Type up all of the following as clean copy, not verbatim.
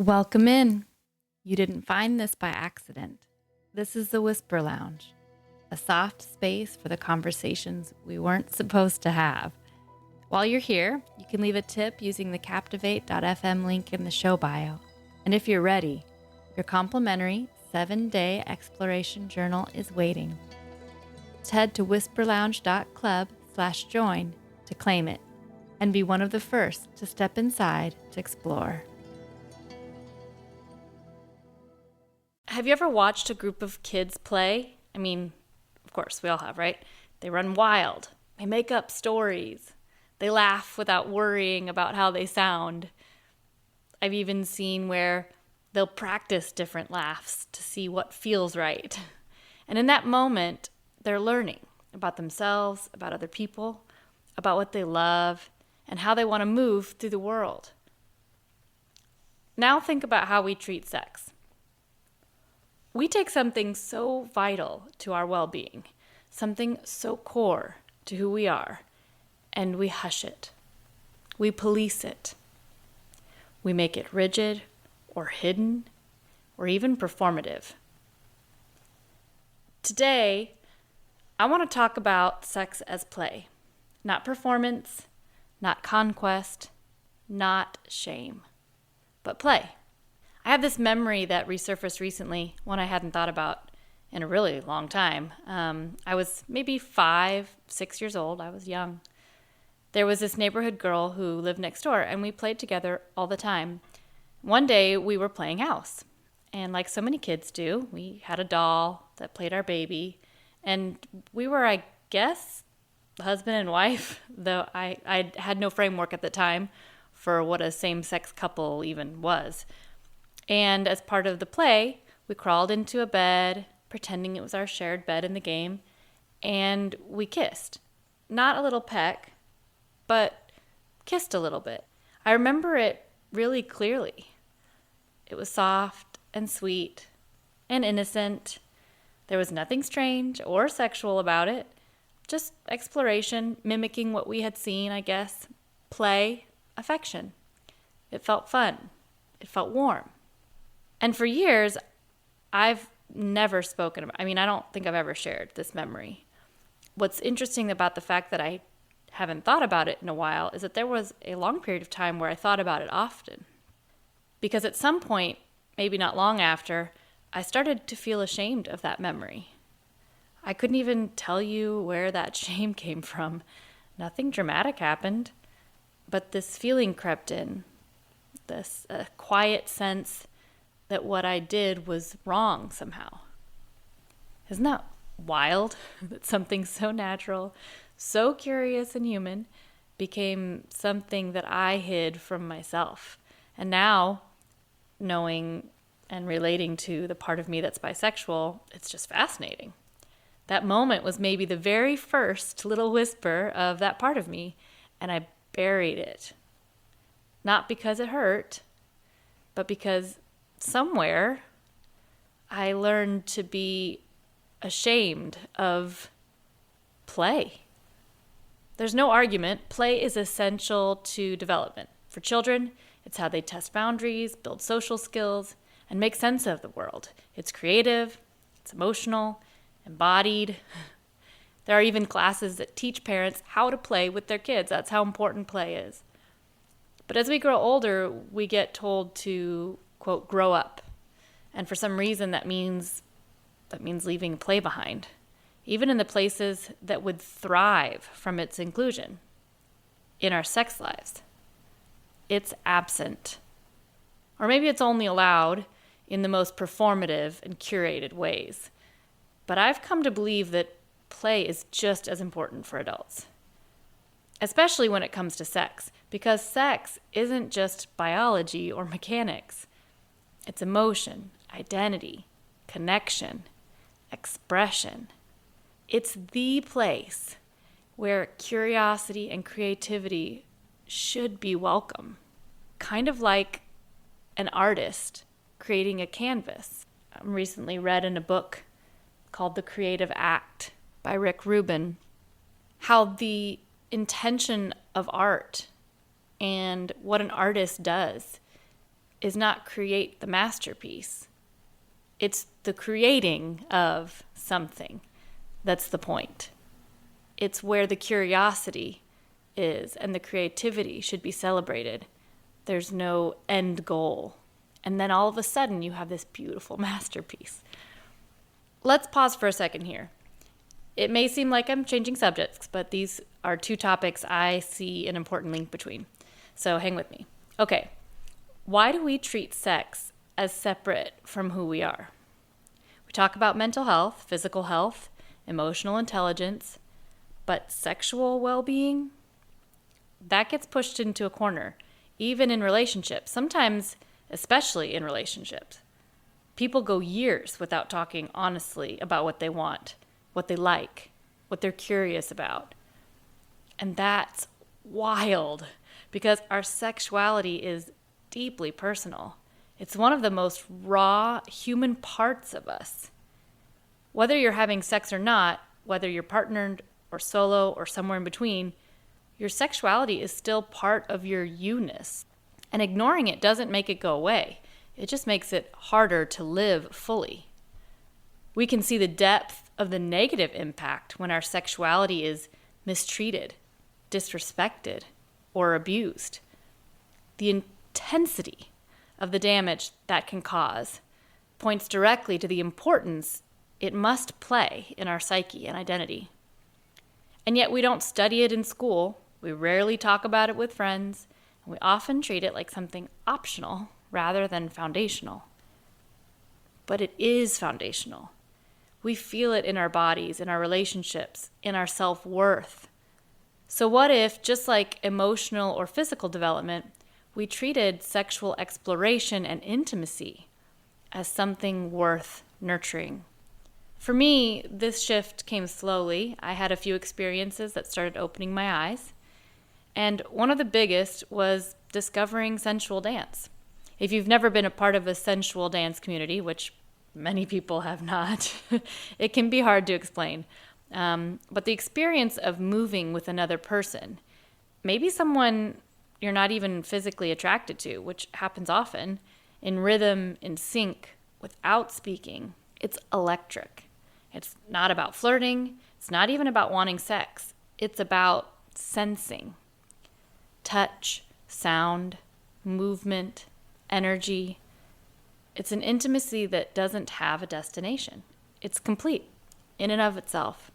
Welcome in. You didn't find this by accident. This is the Whisper Lounge, a soft space for the conversations we weren't supposed to have. While you're here, you can leave a tip using the captivate.fm link in the show bio. And if you're ready, your complimentary 7-day exploration journal is waiting. Just head to whisperlounge.club/join to claim it and be one of the first to step inside to explore. Have you ever watched a group of kids play? I mean, of course, we all have, right? They run wild. They make up stories. They laugh without worrying about how they sound. I've even seen where they'll practice different laughs to see what feels right. And in that moment, they're learning about themselves, about other people, about what they love, and how they want to move through the world. Now think about how we treat sex. We take something so vital to our well-being, something so core to who we are, and we hush it. We police it. We make it rigid or hidden or even performative. Today, I want to talk about sex as play, not performance, not conquest, not shame, but play. I have this memory that resurfaced recently, one I hadn't thought about in a really long time. I was maybe 5, 6 years old. I was young. There was this neighborhood girl who lived next door, and we played together all the time. One day, we were playing house. And like so many kids do, we had a doll that played our baby. And we were, I guess, husband and wife, though I had no framework at the time for what a same-sex couple even was. And as part of the play, we crawled into a bed, pretending it was our shared bed in the game, and we kissed. Not a little peck, but kissed a little bit. I remember it really clearly. It was soft and sweet and innocent. There was nothing strange or sexual about it, just exploration, mimicking what we had seen, I guess. Play, affection. It felt fun. It felt warm. And for years, I've never spoken about, I don't think I've ever shared this memory. What's interesting about the fact that I haven't thought about it in a while is that there was a long period of time where I thought about it often. Because at some point, maybe not long after, I started to feel ashamed of that memory. I couldn't even tell you where that shame came from. Nothing dramatic happened, but this feeling crept in, this quiet sense that what I did was wrong somehow. Isn't that wild that something so natural, so curious and human became something that I hid from myself? And now, knowing and relating to the part of me that's bisexual, it's just fascinating. That moment was maybe the very first little whisper of that part of me, and I buried it. Not because it hurt, but because somewhere I learned to be ashamed of play. There's no argument. Play is essential to development. For children, it's how they test boundaries, build social skills, and make sense of the world. It's creative, it's emotional, embodied. There are even classes that teach parents how to play with their kids. That's how important play is. But as we grow older, we get told to, quote, grow up. And for some reason, that means leaving play behind, even in the places that would thrive from its inclusion. In our sex lives, it's absent. Or maybe it's only allowed in the most performative and curated ways. But I've come to believe that play is just as important for adults, especially when it comes to sex, because sex isn't just biology or mechanics. It's emotion, identity, connection, expression. It's the place where curiosity and creativity should be welcome. Kind of like an artist creating a canvas. I recently read in a book called The Creative Act by Rick Rubin how the intention of art and what an artist does is not create the masterpiece. It's the creating of something that's the point. It's where the curiosity is, and the creativity should be celebrated. There's no end goal. And then all of a sudden you have this beautiful masterpiece. Let's pause for a second here. It may seem like I'm changing subjects, but these are two topics I see an important link between. So hang with me. Okay, why do we treat sex as separate from who we are? We talk about mental health, physical health, emotional intelligence, but sexual well-being, that gets pushed into a corner, even in relationships, sometimes especially in relationships. People go years without talking honestly about what they want, what they like, what they're curious about. And that's wild because our sexuality is deeply personal. It's one of the most raw human parts of us. Whether you're having sex or not, whether you're partnered or solo or somewhere in between, your sexuality is still part of your you-ness. And ignoring it doesn't make it go away. It just makes it harder to live fully. We can see the depth of the negative impact when our sexuality is mistreated, disrespected, or abused. The intensity of the damage that can cause points directly to the importance it must play in our psyche and identity. And yet we don't study it in school, we rarely talk about it with friends, and we often treat it like something optional rather than foundational. But it is foundational. We feel it in our bodies, in our relationships, in our self-worth. So what if, just like emotional or physical development, we treated sexual exploration and intimacy as something worth nurturing? For me, this shift came slowly. I had a few experiences that started opening my eyes. And one of the biggest was discovering sensual dance. If you've never been a part of a sensual dance community, which many people have not, it can be hard to explain. But the experience of moving with another person, maybe someone you're not even physically attracted to, which happens often, in rhythm, in sync, without speaking, it's electric. It's not about flirting. It's not even about wanting sex. It's about sensing. Touch, sound, movement, energy. It's an intimacy that doesn't have a destination. It's complete in and of itself.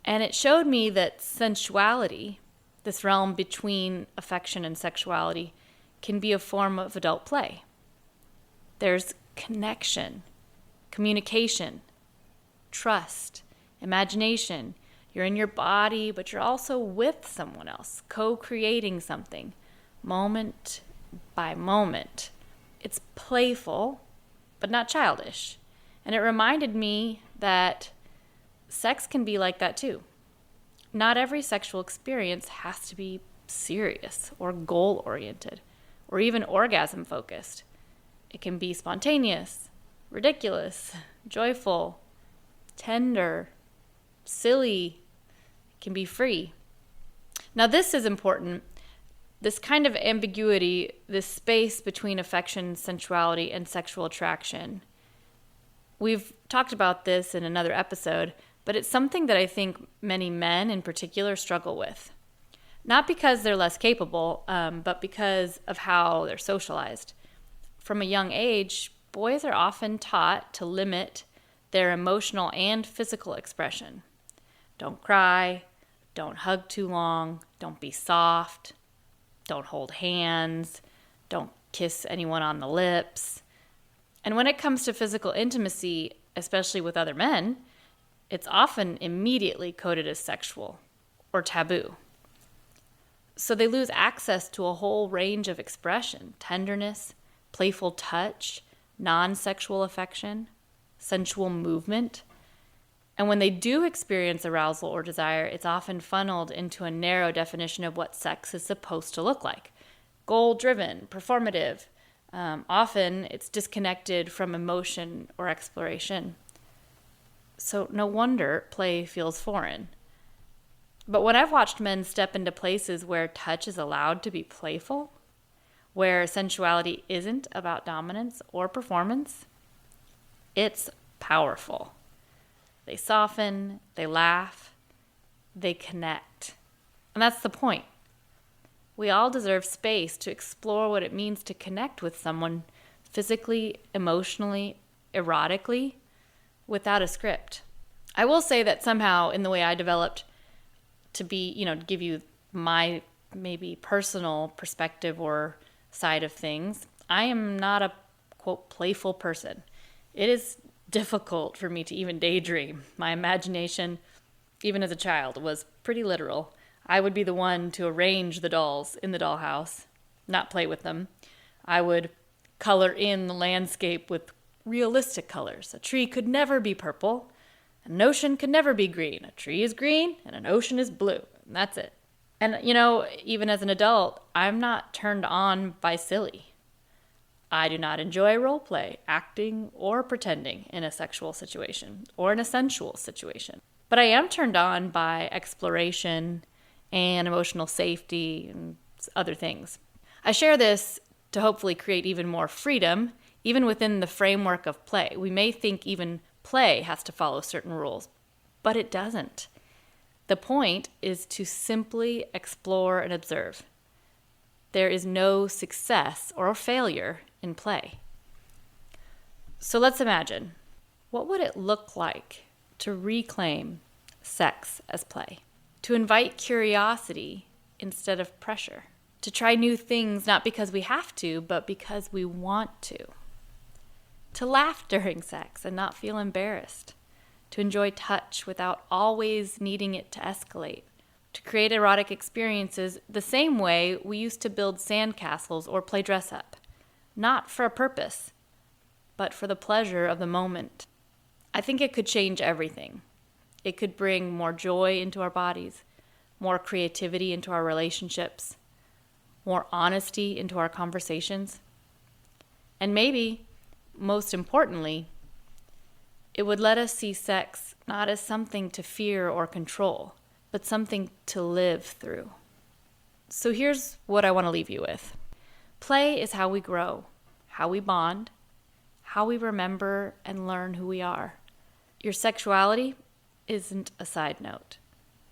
And it showed me that sensuality, this realm between affection and sexuality, can be a form of adult play. There's connection, communication, trust, imagination. You're in your body, but you're also with someone else, co-creating something, moment by moment. It's playful, but not childish. And it reminded me that sex can be like that too. Not every sexual experience has to be serious or goal-oriented or even orgasm-focused. It can be spontaneous, ridiculous, joyful, tender, silly. It can be free. Now this is important. This kind of ambiguity, this space between affection, sensuality, and sexual attraction. We've talked about this in another episode, but it's something that I think many men in particular struggle with. Not because they're less capable, but because of how they're socialized. From a young age, boys are often taught to limit their emotional and physical expression. Don't cry, don't hug too long, don't be soft, don't hold hands, don't kiss anyone on the lips. And when it comes to physical intimacy, especially with other men, it's often immediately coded as sexual or taboo. So they lose access to a whole range of expression: tenderness, playful touch, non-sexual affection, sensual movement. And when they do experience arousal or desire, it's often funneled into a narrow definition of what sex is supposed to look like. Goal-driven, performative. Often it's disconnected from emotion or exploration. So no wonder play feels foreign. But when I've watched men step into places where touch is allowed to be playful, where sensuality isn't about dominance or performance. It's powerful. They soften, they laugh, they connect. And that's the point. We all deserve space to explore what it means to connect with someone physically, emotionally, erotically, without a script. I will say that somehow in the way I developed to be, to give you my maybe personal perspective or side of things, I am not a, quote, playful person. It is difficult for me to even daydream. My imagination, even as a child, was pretty literal. I would be the one to arrange the dolls in the dollhouse, not play with them. I would color in the landscape with realistic colors. A tree could never be purple. An ocean could never be green. A tree is green and an ocean is blue. And that's it. And, even as an adult, I'm not turned on by silly. I do not enjoy role play, acting, or pretending in a sexual situation or in a sensual situation. But I am turned on by exploration and emotional safety and other things. I share this to hopefully create even more freedom, even within the framework of play. We may think even play has to follow certain rules, but it doesn't. The point is to simply explore and observe. There is no success or failure in play. So let's imagine, what would it look like to reclaim sex as play? To invite curiosity instead of pressure. To try new things not because we have to, but because we want to. To laugh during sex and not feel embarrassed. To enjoy touch without always needing it to escalate. To create erotic experiences the same way we used to build sandcastles or play dress up. Not for a purpose, but for the pleasure of the moment. I think it could change everything. It could bring more joy into our bodies, more creativity into our relationships, more honesty into our conversations. And maybe, most importantly, it would let us see sex not as something to fear or control, but something to live through. So here's what I want to leave you with. Play is how we grow, how we bond, how we remember and learn who we are. Your sexuality isn't a side note.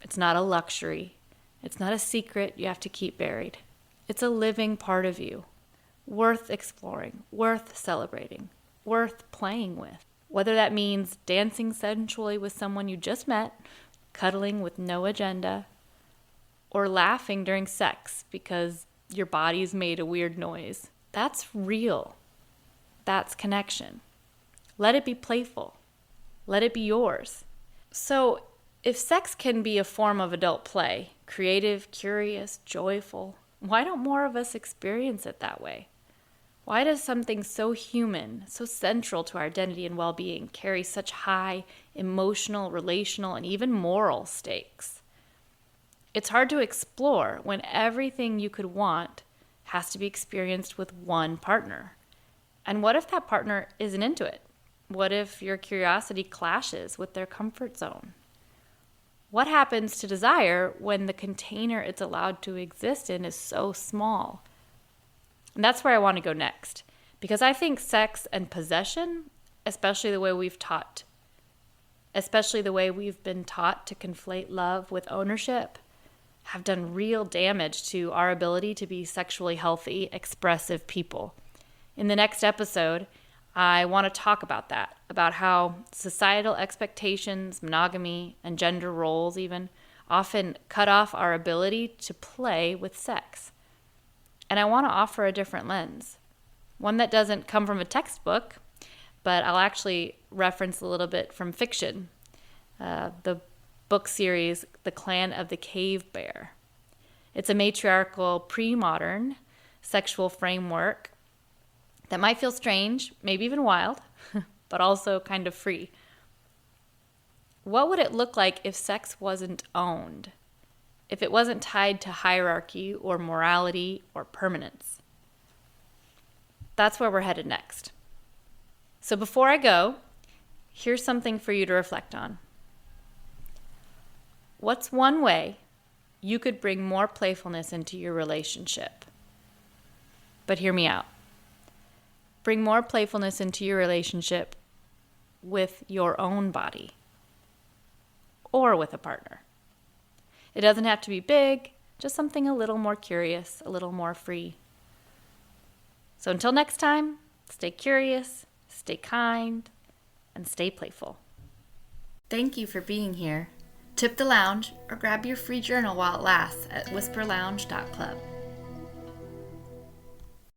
It's not a luxury. It's not a secret you have to keep buried. It's a living part of you, worth exploring, worth celebrating, worth playing with. Whether that means dancing sensually with someone you just met, cuddling with no agenda, or laughing during sex because your body's made a weird noise. That's real. That's connection. Let it be playful. Let it be yours. So, if sex can be a form of adult play, creative, curious, joyful, why don't more of us experience it that way? Why does something so human, so central to our identity and well-being carry such high emotional, relational, and even moral stakes? It's hard to explore when everything you could want has to be experienced with one partner. And what if that partner isn't into it? What if your curiosity clashes with their comfort zone? What happens to desire when the container it's allowed to exist in is so small? And that's where I want to go next, because I think sex and possession, especially the way we've been taught to conflate love with ownership, have done real damage to our ability to be sexually healthy, expressive people. In the next episode, I want to talk about that, about how societal expectations, monogamy, and gender roles even often cut off our ability to play with sex. And I want to offer a different lens, one that doesn't come from a textbook, but I'll actually reference a little bit from fiction, the book series, The Clan of the Cave Bear. It's a matriarchal, pre-modern sexual framework that might feel strange, maybe even wild, but also kind of free. What would it look like if sex wasn't owned? If it wasn't tied to hierarchy or morality or permanence? That's where we're headed next. So before I go, here's something for you to reflect on. What's one way you could bring more playfulness into your relationship? But hear me out. Bring more playfulness into your relationship with your own body or with a partner. It doesn't have to be big, just something a little more curious, a little more free. So until next time, stay curious, stay kind, and stay playful. Thank you for being here. Tip the lounge or grab your free journal while it lasts at whisperlounge.club.